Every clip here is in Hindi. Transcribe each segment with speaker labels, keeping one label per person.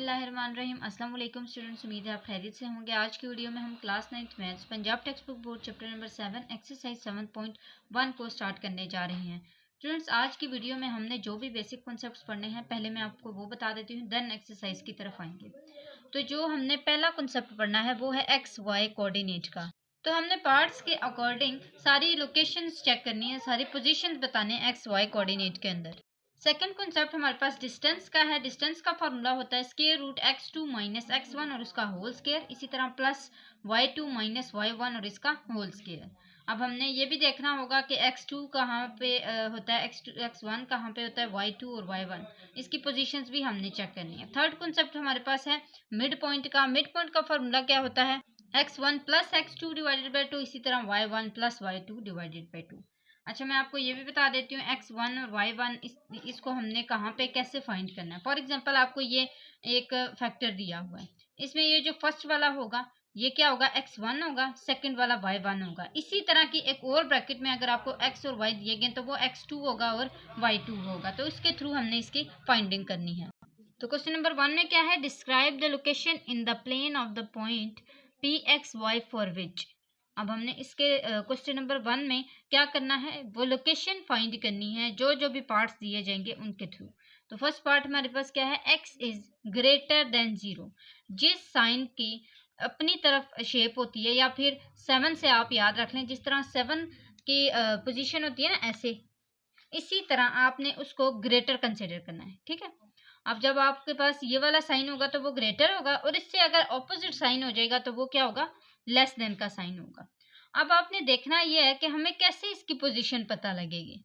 Speaker 1: बिस्मिल्लाहिर्रहमानिर्रहीम। अस्सलाम वालेकुम स्टूडेंट्स, उम्मीद है आप खैरियत से होंगे। आज की वीडियो में हम class 9th maths Punjab text book board chapter number 7 exercise 7.1 को स्टार्ट करने जा रहे हैं। स्टूडेंट्स, आज की वीडियो में हमने जो भी बेसिक कॉन्सेप्ट्स पढ़ने हैं पहले मैं आपको वो बता देती हूँ, देन एक्सरसाइज की तरफ आएंगे। तो जो हमने पहला कॉन्सेप्ट पढ़ना है वो है एक्स वाई कोऑर्डिनेट का। तो हमने पार्ट्स के अकॉर्डिंग सारी लोकेशंस चेक करनी है, सारी पोजीशंस बताने हैं एक्स वाई कोऑर्डिनेट के अंदर। सेकंड कॉन्सेप्ट हमारे पास डिस्टेंस का है। डिस्टेंस का फॉर्मूला होता है square root x2 minus x1 और उसका होल स्क्वायर, इसी तरह प्लस y2 माइनस y1 और इसका होल स्क्वायर। अब हमने ये भी देखना होगा कि x2 कहाँ पे होता है, x1 कहाँ पे होता है, y2 और y1, इसकी पोजीशंस भी हमने चेक करनी है। थर्ड कॉन्सेप्ट हमारे पास है मिड पॉइंट का। मिड पॉइंट का फॉर्मूला क्या होता है, x1 plus x2 divided by 2, इसी तरह y1 plus y2 divided by 2। अच्छा, मैं आपको ये भी बता देती हूँ x1 और y1 इसको हमने कहाँ पे कैसे फाइंड करना है। फॉर एग्जांपल आपको ये एक फैक्टर दिया हुआ है, इसमें ये जो फर्स्ट वाला होगा ये क्या होगा, x1 होगा, सेकंड वाला y1 होगा। इसी तरह की एक और ब्रैकेट में अगर आपको x और y दिए गए तो वो x2 होगा और y2 होगा, तो इसके थ्रू हमने इसकी फाइंडिंग करनी है। तो क्वेश्चन नंबर 1 में क्या है, describe the location in the plane of the point pxy for which. अब हमने इसके क्वेश्चन नंबर 1 में क्या करना है, वो लोकेशन फाइंड करनी है जो जो भी पार्ट्स दिए जाएंगे उनके थ्रू। तो फर्स्ट पार्ट हमारे पास क्या है, x इज ग्रेटर देन 0। जिस साइन की अपनी तरफ शेप होती है, या फिर 7 से आप याद रख लें, जिस तरह 7 की पोजीशन होती है ना ऐसे, इसी तरह आपने उसको ग्रेटर कंसिडर करना है। ठीक है, अब जब आपके पास ये वाला साइन होगा तो वो ग्रेटर होगा, और इससे अगर ऑपोजिट साइन हो जाएगा तो वो क्या होगा, लेस देन का साइन होगा। अब आपने देखना ये है कि हमें कैसे इसकी पोजीशन पता लगेगी।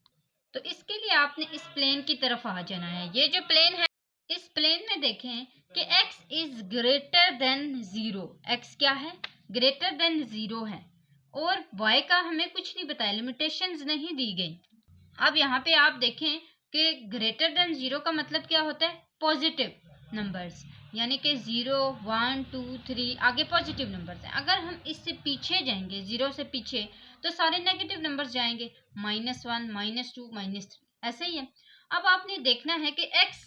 Speaker 1: तो इसके लिए आपने इस प्लेन की तरफ आ जाना है। ये जो प्लेन है, इस प्लेन में देखें कि x is greater than 0। x क्या है, ग्रेटर देन 0 है, और y का हमें कुछ नहीं बताया, लिमिटेशंस नहीं दी गई। अब यहाँ पे आप देखें कि ग्रेटर देन 0 का मतलब क्या होता है, पॉजिटिव नंबर्स, यानी कि 0 1 2 3 आगे पॉजिटिव नंबर्स हैं। अगर हम इससे पीछे जाएंगे, 0 से पीछे, तो सारे नेगेटिव नंबर्स जाएंगे, -1 -2 -3, ऐसे ही है। अब आपने देखना है कि x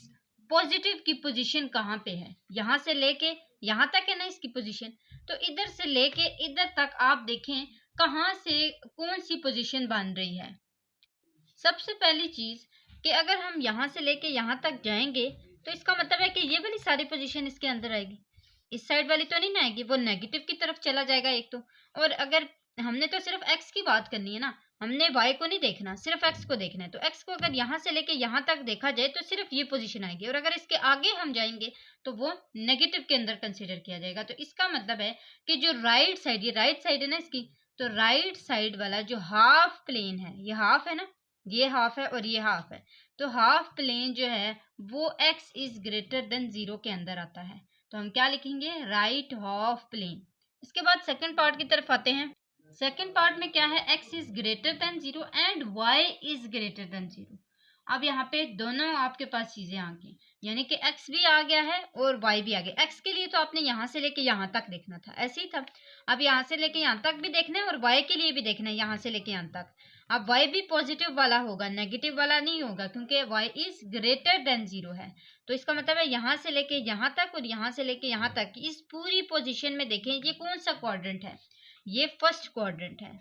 Speaker 1: पॉजिटिव की पोजीशन कहाँ पे है, यहाँ से लेके यहाँ तक है ना इसकी पोजीशन, तो इधर से लेके इधर तक आप देखें कहाँ से कौन सी पोजीशन बन रही है। सबसे पहली चीज कि अगर हम यहाँ से लेके यहाँ तक जाएंगे तो इसका मतलब है कि ये वाली सारी पोजीशन इसके अंदर आएगी, इस साइड वाली तो नहीं ना आएगी, वो नेगेटिव की तरफ चला जाएगा एक तो। और अगर हमने तो सिर्फ x की बात करनी है ना, हमने y को नहीं देखना, सिर्फ x को देखना है। तो x को अगर यहाँ से लेके यहाँ तक देखा जाए तो सिर्फ ये पोजीशन आएगी, और अगर इसके आगे हम जाएंगे तो वो नेगेटिव के अंदर कंसिडर किया जाएगा। तो इसका मतलब है कि जो राइट साइड, ये राइट साइड है ना इसकी, तो राइट साइड वाला जो हाफ प्लेन है, ये हाफ है ना, ये हाफ है और ये हाफ है, तो हाफ प्लेन जो है वो x इज ग्रेटर देन 0 के अंदर आता है। तो हम क्या लिखेंगे, राइट हाफ प्लेन। इसके बाद सेकंड पार्ट की तरफ आते हैं। सेकंड पार्ट में क्या है, x is greater than 0 and y is greater than 0। अब यहाँ पे दोनों आपके पास चीजें आ गई, यानी कि x भी आ गया है और y भी आ गया। x के लिए तो आपने यहाँ से लेके यहाँ तक देखना था, ऐसे ही था। अब यहाँ से लेके यहाँ तक भी देखना है और y के लिए भी देखना है, यहाँ से लेके यहाँ तक। अब y भी पॉजिटिव वाला होगा, नेगेटिव वाला नहीं होगा, क्योंकि y इज ग्रेटर देन 0 है। तो इसका मतलब है यहाँ से लेके यहाँ तक और यहाँ से लेके यहाँ तक, इस पूरी पोजीशन में देखें ये कौन सा क्वाड्रेंट है, ये फर्स्ट क्वाड्रेंट है,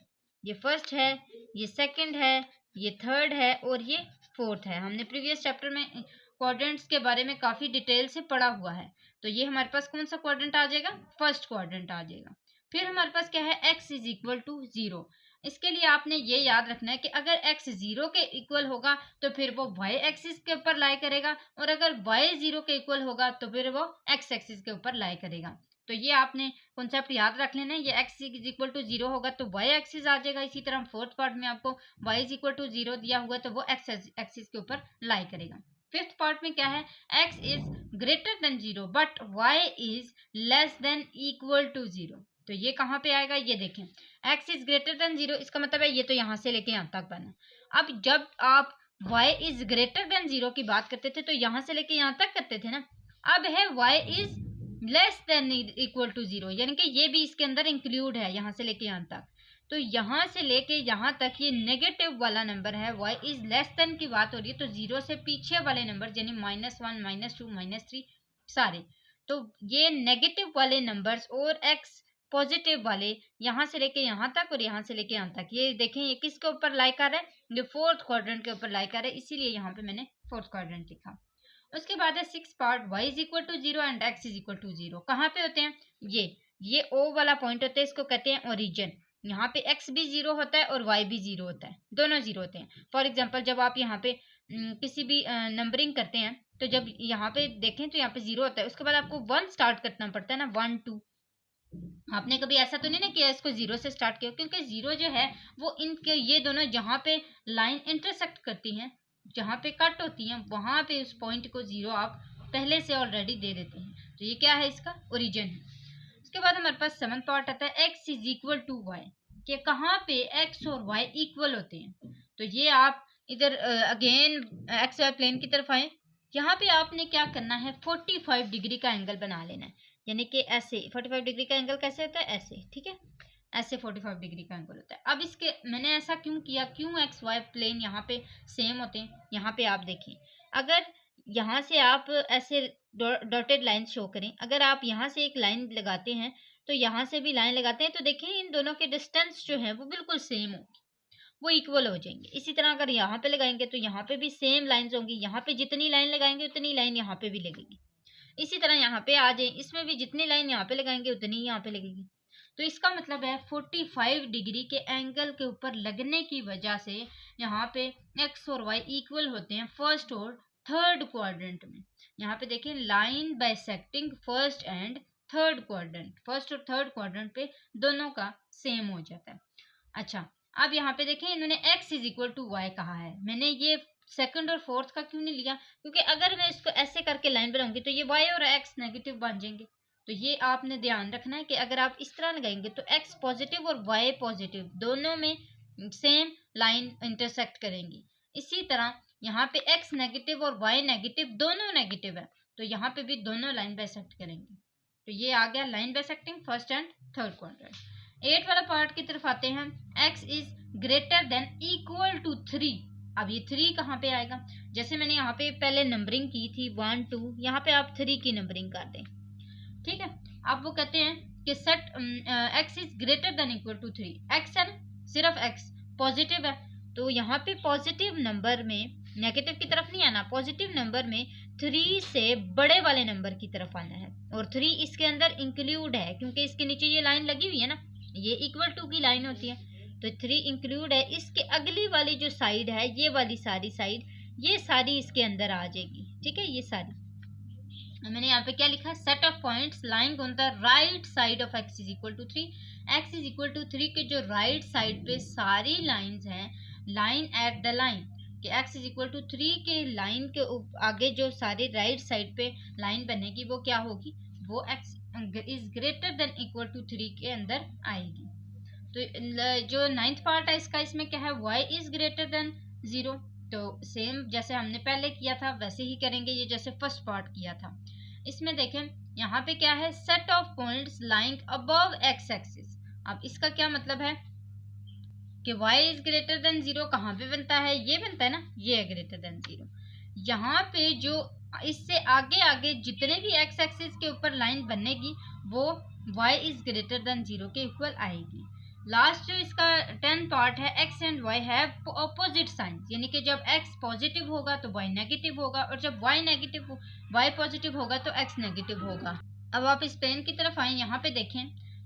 Speaker 1: ये फर्स्ट है, ये सेकंड है, ये थर्ड है और ये फोर्थ है। हमने प्रीवियस चैप्टर में क्वाड्रेंट्स के बारे में काफी डिटेल से पढ़ा हुआ है। तो ये हमारे पास कौन सा क्वाड्रेंट आ जाएगा, फर्स्ट क्वाड्रेंट आ जाएगा। फिर हमारे पास क्या है, x इज इक्वल टू 0। इसके लिए आपने ये याद रखना है कि अगर x 0 के इक्वल होगा तो फिर वो y एक्सिस के ऊपर लाई करेगा, और अगर y 0 के इक्वल होगा तो फिर वो x एक्सिस के ऊपर लाई करेगा। तो ये आपने कॉन्सेप्ट याद रख लेना है, ये x इज इक्वल टू 0 होगा तो y एक्सिस आ जाएगा। इसी तरह फोर्थ पार्ट में आपको y इज इक्वल टू 0 दिया हुआ तो वो x एक्सिस के ऊपर लाई करेगा। फिफ्थ पार्ट में क्या है, x is greater than 0 but y is less than equal to 0। तो ये कहाँ पे आएगा, ये देखें, x इज ग्रेटर देन 0, इसका मतलब है ये तो यहाँ से लेके यहाँ तक बना। अब जब आप y इज ग्रेटर देन 0 की बात करते थे तो यहाँ से लेके यहाँ तक करते थे ना। अब है y is less than equal to 0, यानी कि ये भी इसके अंदर इंक्लूड है, यहाँ से लेके यहाँ तक। तो यहाँ से लेके यहाँ तक ये नेगेटिव वाला नंबर है, y इज लेस देन की बात हो रही है, तो 0 से पीछे वाले नंबर यानी -1 -2 -3 सारे, तो ये नेगेटिव वाले नंबर्स और एक्स पॉजिटिव वाले यहाँ से लेके यहाँ तक और यहाँ से लेके यहाँ तक, ये देखें ये किसके ऊपर लाई कर रहा है, जो फोर्थ क्वाड्रेंट के ऊपर लाई कर रहा है, इसीलिए यहाँ पे मैंने फोर्थ क्वाड्रेंट लिखा। उसके बाद है six part, y is equal to 0 and x is equal to 0। कहाँ पे होते हैं ये O वाला पॉइंट होता है, इसको कहते हैं ओरिजिन। यहाँ पे x भी 0 होता है और y भी 0 होता है, दोनों 0 होते हैं। फॉर एग्जाम्पल जब आप यहाँ पे किसी भी नंबरिंग करते हैं तो जब यहाँ पे देखें तो यहाँ पे 0 होता है, उसके बाद आपको 1 स्टार्ट करना पड़ता है ना, 1 2। आपने कभी ऐसा तो नहीं ना किया इसको 0 से स्टार्ट किया, क्योंकि 0 जो है वो इनके ये दोनों जहाँ पे लाइन इंटरसेक्ट करती हैं, जहाँ पे कट होती हैं, वहां पे उस पॉइंट को 0 आप पहले से ऑलरेडी दे देते हैं। तो ये क्या है, इसका ओरिजिन है। उसके बाद हमारे पास सेवंथ पार्ट आता है x is equal to y, कि कहाँ पे x और y इक्वल होते हैं। तो ये आप इधर अगेन एक्स वाई प्लेन की तरफ आए, यहाँ पे आपने क्या करना है, 45 डिग्री का एंगल बना लेना है। यानी कि ऐसे 45 डिग्री का एंगल कैसे होता है, ऐसे, ठीक है, ऐसे 45 डिग्री का एंगल होता है। अब इसके मैंने ऐसा क्यों किया, क्यों एक्स वाई प्लेन यहाँ पे सेम होते हैं। यहाँ पे आप देखें, अगर यहाँ से आप ऐसे डॉटेड लाइन शो करें, अगर आप यहाँ से एक लाइन लगाते हैं तो यहाँ से भी लाइन लगाते हैं, तो देखें इन दोनों के डिस्टेंस जो है वो बिल्कुल सेम होगी, वो इक्वल हो जाएंगे। इसी तरह अगर यहाँ पे लगाएंगे तो यहाँ पे भी सेम लाइंस होंगी, यहाँ पे जितनी लाइन लगाएंगे उतनी लाइन यहाँ पे भी लगेगी। इसी तरह यहाँ पे आ जाए, इसमें भी जितनी लाइन यहाँ पे लगाएंगे उतनी ही यहाँ पे लगेगी। तो इसका मतलब है 45 डिग्री के एंगल के ऊपर लगने की वजह से यहाँ पे एक्स और वाई इक्वल होते हैं फर्स्ट और थर्ड क्वाड्रेंट में। यहाँ पे देखें, line bisecting first and third quadrant, first और थर्ड क्वाड्रेंट पे दोनों का सेम हो जाता है। अच्छा, अब यहाँ पे देखें इन्होंने x is equal to y कहा है, मैंने ये सेकंड और फोर्थ का क्यों नहीं लिया, क्योंकि अगर मैं इसको ऐसे करके लाइन बनाऊंगी तो ये y और x नेगेटिव बन जाएंगे। तो ये आपने ध्यान रखना है कि अगर आप इस तरह लगाएंगे तो x पॉजिटिव और y पॉजिटिव दोनों में सेम लाइन इंटरसेक्ट करेंगी। इसी तरह यहाँ पे x नेगेटिव और y नेगेटिव दोनों नेगेटिव है, तो यहाँ पे भी दोनों लाइन बाइसेक्ट करेंगे। तो ये आ गया line bisecting first and third quadrant. 8 वाला पार्ट की तरफ आते हैं, x is greater than equal to 3। अब ये 3 कहाँ पे आएगा, जैसे मैंने यहाँ पे पहले नंबरिंग की थी 1 2, यहाँ पे आप 3 की नंबरिंग कर दें, ठीक है। अब वो कहते हैं कि set x is greater than equal to 3, x है ना, सिर्फ x पॉजिटिव है, तो यहाँ पे पॉजिटिव नंबर में नेगेटिव की तरफ नहीं आना, पॉजिटिव नंबर में 3 से बड़े वाले नंबर की तरफ आना है। और 3 इसके अंदर इंक्लूड है, क्योंकि इसके नीचे ये लाइन लगी हुई है ना, ये इक्वल टू की लाइन होती है, तो 3 इंक्लूड है। इसके अगली वाली जो साइड है, ये वाली सारी साइड, ये सारी इसके अंदर आ जाएगी, ठीक है, ये सारी। मैंने यहाँ पे क्या लिखा है, set of points lying on the right side of x is equal to 3। x is equal to 3 के जो राइट साइड पे सारी लाइंस हैं, लाइन एट द लाइन, कि x इज इक्वल टू 3 के लाइन के आगे जो सारी राइट साइड पे लाइन बनेगी वो क्या होगी, वो x is greater than equal to 3 के अंदर आएगी। तो जो 9th पार्ट है इसका, इसमें क्या है, y इज ग्रेटर देन 0। तो सेम जैसे हमने पहले किया था वैसे ही करेंगे, ये जैसे फर्स्ट पार्ट किया था। इसमें देखें यहाँ पे क्या है, set of points lying above x axis. अब इसका क्या मतलब है कि y इज ग्रेटर देन 0 कहाँ पे बनता है, ये बनता है ना, ये है ग्रेटर देन 0। यहाँ पे जो इससे आगे आगे जितने भी x एक्सिस के ऊपर लाइन बनेगी वो y इज ग्रेटर देन 0 के इक्वल आएगी। लास्ट जो इसका 10 पार्ट है, x and y have opposite science, यानी कि जब x पॉजिटिव होगा तो y नेगेटिव होगा, और जब y पॉजिटिव होगा तो x नेगेटिव होगा। अब आप इस पेन की तरफ आए, यहाँ पे देखें,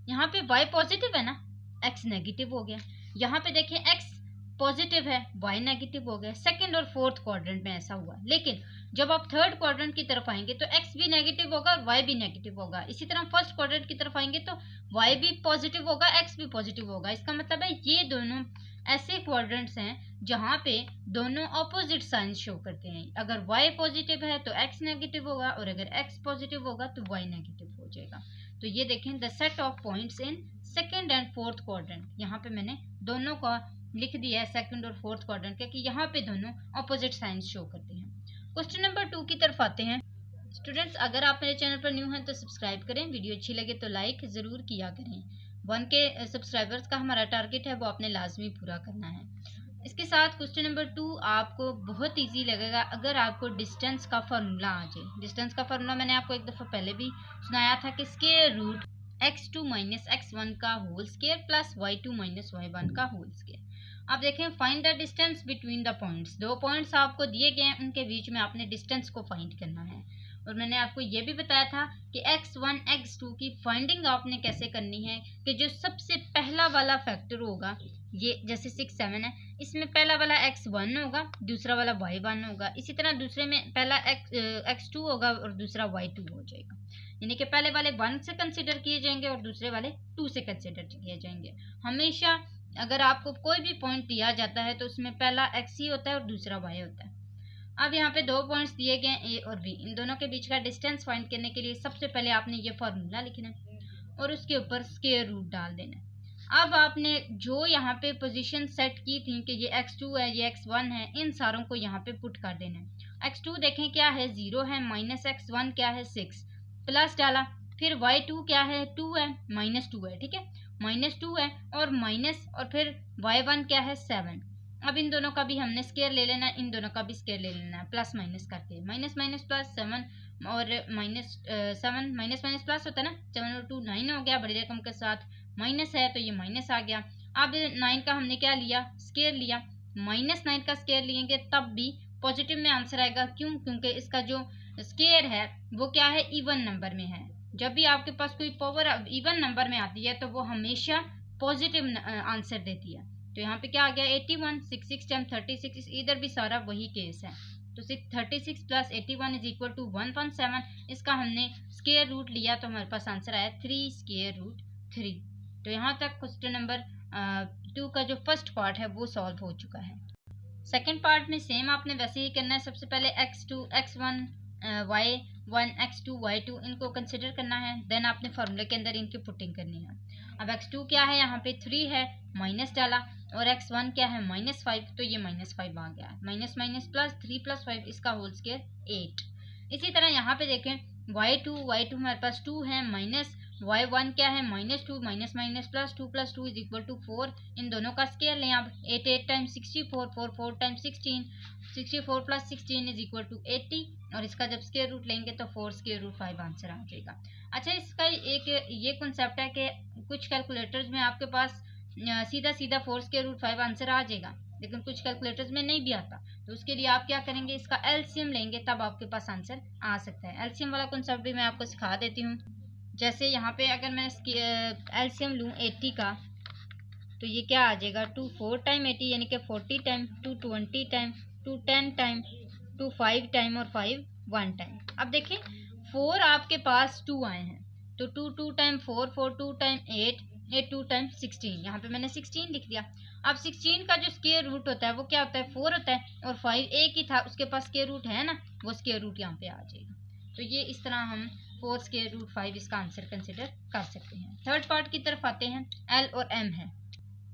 Speaker 1: यहाँ पे y पॉजिटिव है ना, x नेगेटिव हो गया। यहाँ पे देखें x पॉजिटिव है, y नेगेटिव हो गया। सेकंड और फोर्थ क्वाड्रेंट में ऐसा हुआ, लेकिन जब आप थर्ड क्वाड्रेंट की तरफ आएंगे तो x भी नेगेटिव होगा और y भी नेगेटिव होगा। इसी तरह फर्स्ट क्वाड्रेंट की तरफ आएंगे तो y भी पॉजिटिव होगा, x भी पॉजिटिव होगा। इसका मतलब है ये दोनों ऐसे क्वाड्रेंट्स हैं जहाँ पे दोनों ऑपोजिट साइन शो करते हैं। अगर y पॉजिटिव है तो x नेगेटिव होगा, और अगर x पॉजिटिव होगा तो y नेगेटिव हो जाएगा। तो ये देखें, the set of points in second and fourth quadrant, यहाँ पे मैंने दोनों का लिख दिया है, सेकंड और फोर्थ क्वाड्रेंट का, कि यहाँ पे दोनों ऑपोजिट साइंस शो करते हैं। क्वेश्चन नंबर 2 की तरफ आते हैं। स्टूडेंट्स, अगर आप मेरे चैनल पर न्यू हैं तो सब्सक्राइब करें, वीडियो अच्छी लगे तो लाइक ज़रूर किया करें। 1K सब्सक्राइबर्स का हमारा टारगेट है, वो आपने लाजमी पूरा करना है। इसके साथ क्वेश्चन नंबर 2 आपको बहुत इजी लगेगा अगर आपको डिस्टेंस का फार्मूला आ जाए। डिस्टेंस का फार्मूला मैंने आपको एक दफ़ा पहले भी सुनाया था कि square root x2 minus x1 का whole square plus y2 minus y1 का होल स्क्वायर। अब देखें, find the distance between the points. दो पॉइंट्स आपको दिए गए हैं, उनके बीच में आपने डिस्टेंस को फाइंड करना है। और मैंने आपको ये भी बताया था कि x1 x2 की फाइंडिंग आपने कैसे करनी है कि जो सबसे पहला वाला फैक्टर होगा, ये जैसे 6 7 है, इसमें पहला वाला x1 होगा, दूसरा वाला y1 होगा। इसी तरह दूसरे में पहला x2 होगा और दूसरा y2 हो जाएगा। यानी कि पहले वाले 1 से कंसिडर किए जाएंगे और दूसरे वाले 2 से कंसिडर किए जाएंगे। हमेशा अगर आपको कोई भी पॉइंट दिया जाता है तो उसमें पहला x ही होता है और दूसरा y होता है। अब यहाँ पे दो पॉइंट्स दिए गए ए और बी, इन दोनों के बीच का डिस्टेंस फाइंड करने के लिए सबसे पहले आपने ये फॉर्मूला लिखना है और उसके ऊपर स्क्वायर रूट डाल देना है। अब आपने जो यहाँ पे पोजीशन सेट की थी कि ये x2 है, ये x1 है, इन सारों को यहाँ पे पुट कर देना है। x2 देखें क्या है, 0 है, माइनस x1 क्या है, 6, प्लस डाला, फिर y2 क्या है, 2 है, माइनस 2 है, ठीक है, माइनस 2 है, और माइनस, और फिर y1 क्या है, 7। अब इन दोनों का भी हमने स्केयर ले लेना है, इन दोनों का भी स्केयर ले लेना है, प्लस माइनस करके, माइनस माइनस प्लस 7 और माइनस 7, माइनस माइनस प्लस होता है ना, 7 और 2 9 हो गया, बड़ी रकम के साथ माइनस है तो ये माइनस आ गया। अब 9 का हमने क्या लिया, स्केयर लिया, माइनस 9 का स्केयर लेंगे तब भी पॉजिटिव में आंसर आएगा। क्यों? क्योंकि इसका जो स्केयर है वो क्या है, इवन नंबर में है। जब भी आपके पास कोई पावर इवन नंबर में आती है तो वो हमेशा पॉजिटिव आंसर देती है। तो यहाँ पे क्या आ गया, 81, 6 टाइम 36, इधर भी सारा वही केस है। तो 36 प्लस 81 इज इक्वल टू 117। इसका हमने स्केयर रूट लिया तो हमारे पास आंसर आया 3 स्केयर रूट 3। तो यहाँ तक क्वेश्चन नंबर 2 का जो फर्स्ट पार्ट है वो सॉल्व हो चुका है। सेकेंड पार्ट में सेम आपने वैसे ही करना है। सबसे पहले x2 x1 y1 x2 y2 इनको कंसिडर करना है, देन आपने फार्मूले के अंदर इनकी पुटिंग करनी है। अब x2 क्या है, यहाँ पे 3 है, माइनस डाला, और x1 क्या है, -5, तो ये -5 आ गया, माइनस माइनस प्लस 3 प्लस 5, इसका होल स्क्वायर 8। इसी तरह यहाँ पे देखें y2 हमारे पास 2 है, माइनस y1 क्या है, -2, minus minus plus 2 is equal to 4। इन दोनों का स्केयर लें अब, 8 times 64, 4 times 16, 64 plus 16 is equal to 80, और इसका जब स्केयर रूट लेंगे तो 4 स्केयर रूट 5 आंसर आ जाएगा। अच्छा, इसका एक ये कॉन्सेप्ट है कि कुछ कैलकुलेटर्स में आपके पास सीधा सीधा 4 स्केयर रूट 5 आंसर आ जाएगा, लेकिन कुछ कैलकुलेटर्स में नहीं भी आता। तो उसके लिए आप क्या करेंगे, इसका एलसीएम लेंगे तब आपके पास आंसर आ सकता है। एलसीएम वाला कॉन्सेप्ट भी मैं आपको सिखा देती हूँ। जैसे यहाँ पे अगर मैं एलसीएम लूँ 80 का, तो ये क्या आ जाएगा, 2 4 टाइम 80 यानी कि 40 टाइम, 2 20 टाइम, 2 10 टाइम, 2 5 टाइम, और 5 1 टाइम। अब देखिए 4 आपके पास 2 आए हैं, तो 2 2 टाइम 4, 4 2 टाइम 8, 8 2 टाइम 16, यहाँ पे मैंने 16 लिख दिया। अब 16 का जो स्क्वायर रूट होता है वो क्या होता है, 4 होता है, और 5 एक ही था, उसके पास स्क्वायर रूट है ना, वो स्क्वायर रूट यहाँ पे आ जाएगा। तो ये इस तरह हम 4 स्क्वायर रूट 5 इसका आंसर कंसिडर कर सकते हैं। थर्ड पार्ट की तरफ आते हैं, एल और एम है।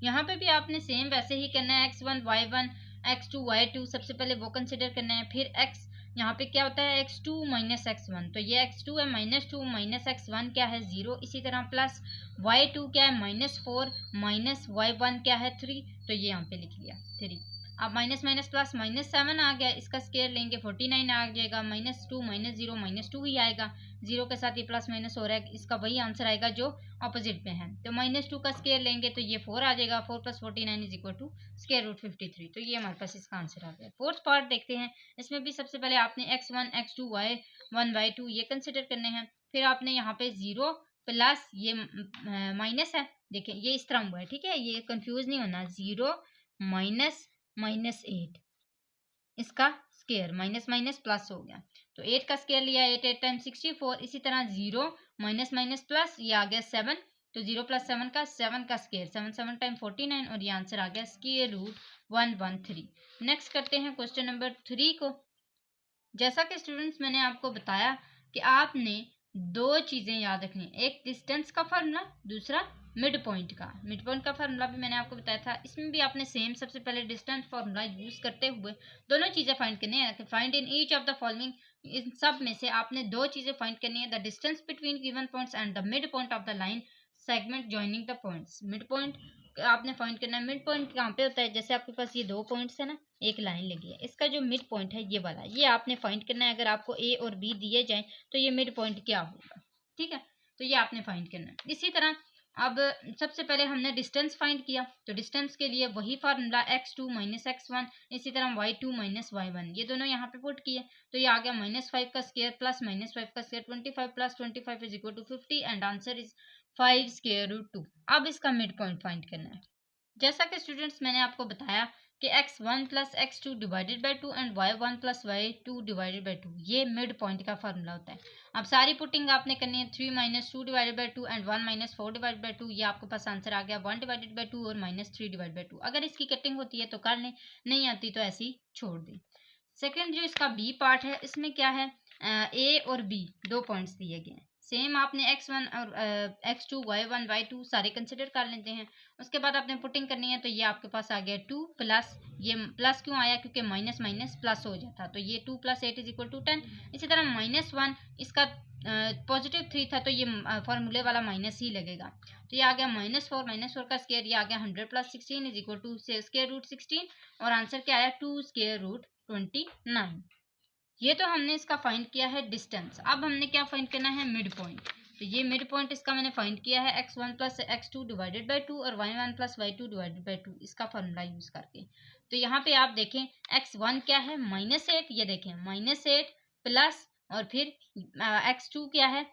Speaker 1: यहाँ पे भी आपने सेम वैसे ही करना है, x1 y1 x2 y2, सबसे पहले वो कंसिडर करना है, फिर x यहाँ पे क्या होता है, x2 माइनस x1, तो ये x2 है, -2 माइनस x1 क्या है, 0, इसी तरह प्लस y2 क्या है, -4 माइनस y1 क्या है, 3, तो ये यहाँ पे लिख लिया 3। अब माइनस माइनस प्लस -7 आ गया, इसका स्केयर लेंगे 49 आ जाएगा, -2 -0 -2 ही आएगा, 0 के साथ ये प्लस माइनस हो रहा है, इसका वही आंसर आएगा जो ऑपोजिट में है। तो -2 का स्केयर लेंगे तो ये 4 आ जाएगा, 4 + 49 is equal to square root 53। तो ये हमारे पास इसका आंसर आ गया। फोर्थ पार्ट देखते हैं, इसमें भी सबसे पहले आपने x1 x2 y1 y2 ये कंसिडर करने हैं, फिर आपने यहाँ पे 0 प्लस ये माइनस है, देखें ये इस तरह हुआ है, ठीक है, ये कंफ्यूज नहीं होना, 0 माइनस -8, इसका स्केयर माइनस माइनस प्लस हो गया, तो 8 का स्केयर लिया, 8 8 टाइम 64, इसी तरह 0 माइनस माइनस प्लस, ये आ गया 7, तो 0 + 7 का 7 का स्केयर, 7 7 टाइम 49, और ये आंसर आ गया स्केयर रूट 113। नेक्स्ट करते हैं क्वेश्चन नंबर 3 को। जैसा कि स्टूडेंट्स मैंने आपको बताया कि आपने दो चीज़ें याद रखनी, एक डिस्टेंस का फार्मूला, दूसरा मिड पॉइंट का। मिड पॉइंट का फार्मूला भी मैंने आपको बताया था, इसमें भी आपने सेम सबसे पहले डिस्टेंस फार्मूला यूज़ करते हुए दोनों चीज़ें फाइंड करनी है। Find in each of the following, इन सब में से आपने दो चीज़ें फाइंड करनी है, the distance between given points and the midpoint of the line segment joining the points. Midpoint आपने फाइंड करना है मिड पॉइंट कहाँ पे होता है। जैसे आपके पास ये 2 पॉइंट्स है ना, एक लाइन लगी है, इसका जो मिड पॉइंट है ये वाला, ये आपने फाइंड करना है। अगर आपको ए और बी दिए जाएं तो ये मिड पॉइंट क्या होगा, ठीक है। तो ये आपने फाइंड करना है। इसी तरह अब सबसे पहले हमने डिस्टेंस फाइंड किया, तो डिस्टेंस के लिए वही फार्मूला x2 माइनस x1, इसी तरह y2 माइनस y1, ये दोनों यहाँ पे पुट किए तो ये आ गया -5 का स्क्वायर प्लस -5 का square 25 plus 25 is equal to 50 and answer is 5 square root 2। अब इसका मिड पॉइंट फाइंड करना है। जैसा कि स्टूडेंट्स मैंने आपको बताया कि x1 plus x2 divided by 2 and y1 plus y2 divided by 2, ये मिड पॉइंट का फार्मूला होता है। अब सारी पुटिंग आपने करनी है। 3 minus 2 divided by 2 and 1 minus 4 divided by 2, ये आपके पास आंसर आ गया 1 डिवाइडेड बाई 2 और -3 डिवाइडेड बाई 2। अगर इसकी कटिंग होती है तो कर लें, नहीं आती तो ऐसे ही छोड़ दें। सेकेंड जो इसका बी पार्ट है, इसमें क्या है, ए और बी 2 पॉइंट्स दिए गए हैं। सेम आपने x1 और x2 y1 y2 सारे कंसिडर कर लेते हैं। उसके बाद आपने पुटिंग करनी है, तो ये आपके पास आ गया 2 प्लस, ये प्लस क्यों आया, क्योंकि माइनस माइनस प्लस हो जाता, तो ये 2 प्लस 8 इज इक्वल टू 10। इसी तरह -1 इसका पॉजिटिव 3 था, तो ये फॉर्मूले वाला माइनस ही लगेगा, तो ये आ गया -4 का स्क्वायर, ये आ गया 100 plus 16 is equal to square root 16 और आंसर क्या आया 2 स्क्वायर रूट 29। ये तो हमने इसका फाइंड किया है डिस्टेंस। अब हमने क्या फाइंड करना है, मिड पॉइंट। तो ये मिड पॉइंट इसका मैंने फाइंड किया है x1 plus x2 divided by 2 और y1 plus y2 divided by 2, इसका फार्मूला यूज करके। तो यहाँ पे आप देखें x1 क्या है -8, ये देखें -8 प्लस और फिर x2 क्या है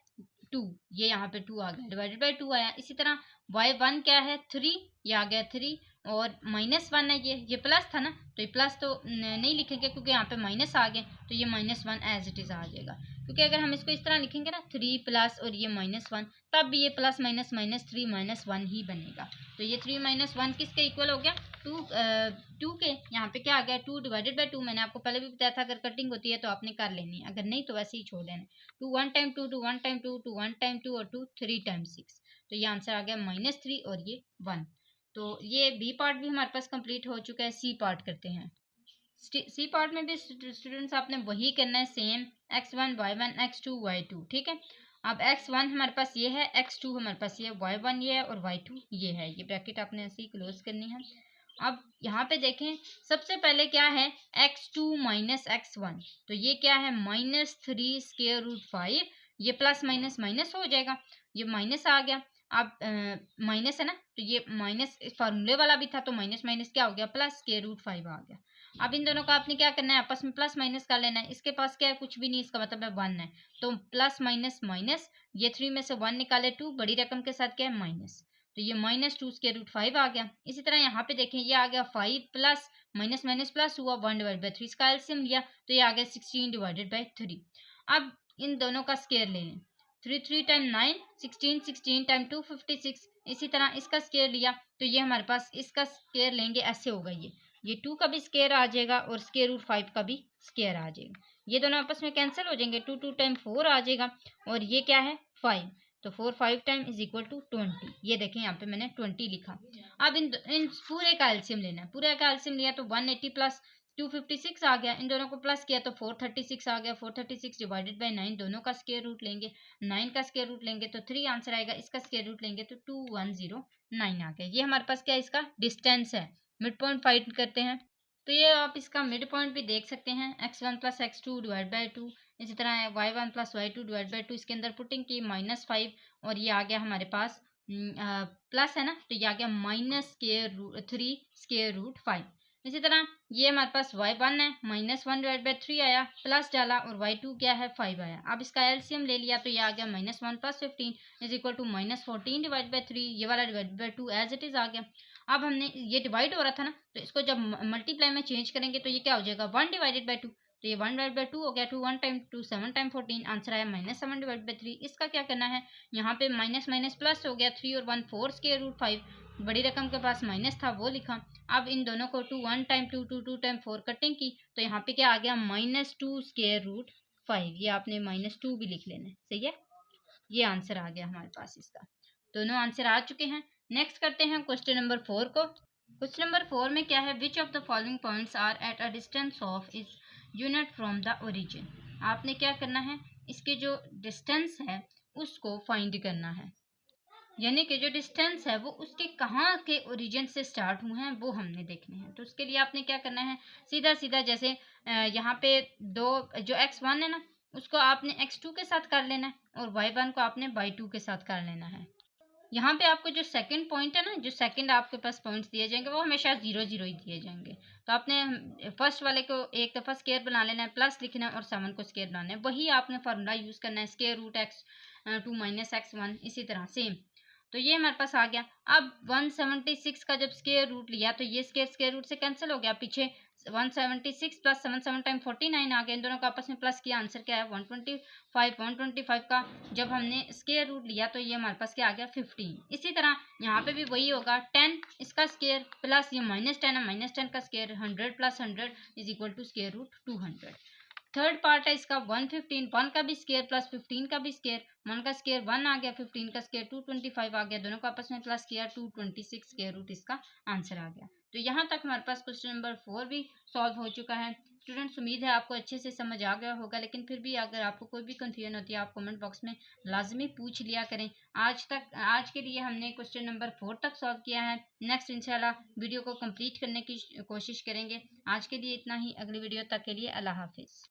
Speaker 1: 2, ये यहाँ पे 2 आ गया डिवाइडेड बाई 2 आया। इसी तरह y1 क्या है 3, ये आ गया 3 और -1 है, ये प्लस था ना, तो ये प्लस तो नहीं लिखेंगे क्योंकि यहाँ पे माइनस आ गए, तो ये -1 एज इट इज आ जाएगा। क्योंकि अगर हम इसको इस तरह लिखेंगे ना 3 प्लस और ये -1, तब भी ये प्लस माइनस -3 -1 ही बनेगा। तो ये 3 -1 किसके इक्वल हो गया, 2 के। यहाँ पे क्या आ गया 2 डिवाइडेड बाई 2, मैंने आपको पहले भी बताया था अगर कटिंग होती है तो आपने कर लेनी है, अगर नहीं तो वैसे ही छोड़ देना। 2 1 टाइम 2 2 1 टाइम 2 2 1 टाइम 2 और 2 3 टाइम 6, तो ये आंसर आ गया -3 और ये 1। तो ये बी पार्ट भी हमारे पास कंप्लीट हो चुका है। सी पार्ट करते हैं। सी पार्ट में भी स्टूडेंट्स आपने वही करना है, same x1 y1 x2 y2, ठीक है। अब x1 हमारे पास ये है, x2 हमारे पास ये है, y1 ये है और y2 ये है, ये ब्रैकेट आपने ऐसे ही क्लोज करनी है। अब यहाँ पे देखें सबसे पहले क्या है x2 माइनस x1, तो ये क्या है -3 स्क्वायर रूट 5, ये प्लस माइनस माइनस हो जाएगा, ये माइनस आ गया। अब माइनस है ना, तो ये माइनस फार्मूले वाला भी था, तो माइनस माइनस क्या हो गया प्लस स्क्वायर रूट 5 आ गया। अब इन दोनों का आपने क्या करना है, आपस में प्लस माइनस कर लेना है। इसके पास क्या है, कुछ भी नहीं, इसका मतलब है 1 है, तो प्लस माइनस माइनस, ये 3 में से 1 निकाले 2, बड़ी रकम के साथ क्या है माइनस, तो ये -2 स्क्वायर रूट 5 आ गया। इसी तरह यहाँ पे देखें ये आ गया 5 प्लस माइनस माइनस प्लस हुआ 1 डिवाइड बाई 3, इसका एलसीएम लिया तो ये आ गया 16 डिवाइडेड बाई 3। अब इन दोनों का स्क्वायर ले लें, 3 3 टाइम 9 16, 16 टाइम 2 56। इसी तरह इसका स्क्वायर लिया तो ये हमारे पास इसका स्क्वायर लेंगे, ऐसे होगा ये 2 का भी स्क्वायर आ जाएगा और स्क्वायर रूट 5 का भी स्क्वायर आ जाएगा, ये दोनों आपस में कैंसिल हो जाएंगे, 2 2 टाइम 4 आ जाएगा और ये क्या है 5, तो 4 5 टाइम इज इक्वल टू 20। ये देखें यहाँ पे मैंने 20 लिखा। अब इन पूरे का एलसीएम लेना है, पूरे का एलसीएम लिया तो 180 प्लस 256 आ गया, इन दोनों को प्लस किया तो 436 आ गया। 436 डिवाइडेड बाई 9, दोनों का स्क्वायर रूट लेंगे, 9 का स्क्वायर रूट लेंगे तो 3 आंसर आएगा, इसका स्क्वायर रूट लेंगे तो 2109 आ गया। ये हमारे पास क्या है, इसका डिस्टेंस है। मिड पॉइंट फाइंड करते हैं, तो ये आप इसका मिड पॉइंट भी देख सकते हैं, x1 plus x2 divide by 2, इसी तरह y1 plus y2 divide by 2, इसके अंदर पुटिंग की -5 और ये आ गया हमारे पास प्लस है ना, तो ये आ गया -3 स्क्वायर रूट 5। इसी तरह ये हमारे पास y1 है, -1 डिवाइड बाई 3 आया, प्लस डाला और y2 क्या है 5 आया। अब इसका एलसीएम ले लिया तो ये आ गया -1 plus 15 is equal to -14 divide by 3, ये वाला divide by 2 as it is आ गया। अब हमने ये डिवाइड हो रहा था ना, तो इसको जब मल्टीप्लाई में चेंज करेंगे तो ये क्या हो जाएगा 1 डिवाइडेड बाई 2, तो ये 1 डिवाइड बाई 2 हो गया, 2 1 टाइम 2 7 टाइम 14, आंसर आया -7 डिवाइड बाई 3। इसका क्या करना है, यहाँ पे माइनस माइनस प्लस हो गया, 3 और 1 4 स्क्वायर रूट 5, बड़ी रकम के पास माइनस था वो लिखा। अब इन दोनों को 2 1 टाइम 2 2 2 टाइम 4 कटिंग की तो यहाँ पे क्या आ गया -2 स्क्वायर रूट 5, ये आपने -2 भी लिख लेना है, सही है। ये आंसर आ गया हमारे पास, इसका दोनों आंसर आ चुके हैं। नेक्स्ट करते हैं क्वेश्चन नंबर 4 को। क्वेश्चन नंबर 4 में क्या है, which of the following points are at a distance of is unit from the origin. आपने क्या करना है, इसके जो डिस्टेंस है उसको फाइंड करना है। यानी कि जो डिस्टेंस है वो उसके कहाँ के ओरिजिन से स्टार्ट हुए हैं वो हमने देखने हैं। तो उसके लिए आपने क्या करना है, सीधा सीधा जैसे यहाँ पे दो जो x1 है ना, उसको आपने x2 के साथ कर लेना है और y1 को आपने y2 के साथ कर लेना है। यहाँ पे आपको जो सेकंड पॉइंट है ना, जो सेकंड आपके पास पॉइंट्स दिए जाएंगे वो हमेशा 0 0 ही दिए जाएंगे। तो आपने फर्स्ट वाले को एक दफ़ा स्केयर बना लेना है, प्लस लिखना है और 7 को स्केयर बनाना है। वही आपने फार्मूला यूज़ करना है, square root x2 minus x1, इसी तरह सेम। तो ये हमारे पास आ गया। अब 176 का जब स्केयर रूट लिया तो ये स्केयर स्केयर रूट से कैंसिल हो गया, पीछे 176 प्लस 7 7 टाइम 49 आ गया। इन दोनों का आपस में प्लस किया, आंसर क्या है 125। 125 का जब हमने स्केयर रूट लिया तो ये हमारे पास क्या आ गया 15। इसी तरह यहाँ पे भी वही होगा, 10 इसका स्केयर प्लस ये -10 है, -10 का square 100 plus 100 is equal to square root 200। Third part है इसका 115, 1 का भी स्केयर प्लस 15 का भी स्केयर, 1 का स्केयर 1 आ गया, 15 का स्केयर 225 आ गया, दोनों को आपस में प्लस किया 226 स्केयर रूट इसका आंसर आ गया। तो यहाँ तक हमारे पास क्वेश्चन नंबर 4 भी सॉल्व हो चुका है। स्टूडेंट्स उम्मीद है आपको अच्छे से समझ आ गया होगा, लेकिन फिर भी अगर आपको कोई भी कंफ्यूजन होती है आप कमेंट बॉक्स में लाजमी पूछ लिया करें। आज के लिए हमने क्वेश्चन नंबर 4 तक सॉल्व किया है। नेक्स्ट इंशाल्लाह वीडियो को कंप्लीट करने की कोशिश करेंगे। आज के लिए इतना ही, अगली वीडियो तक के लिए अल्लाह हाफिज़।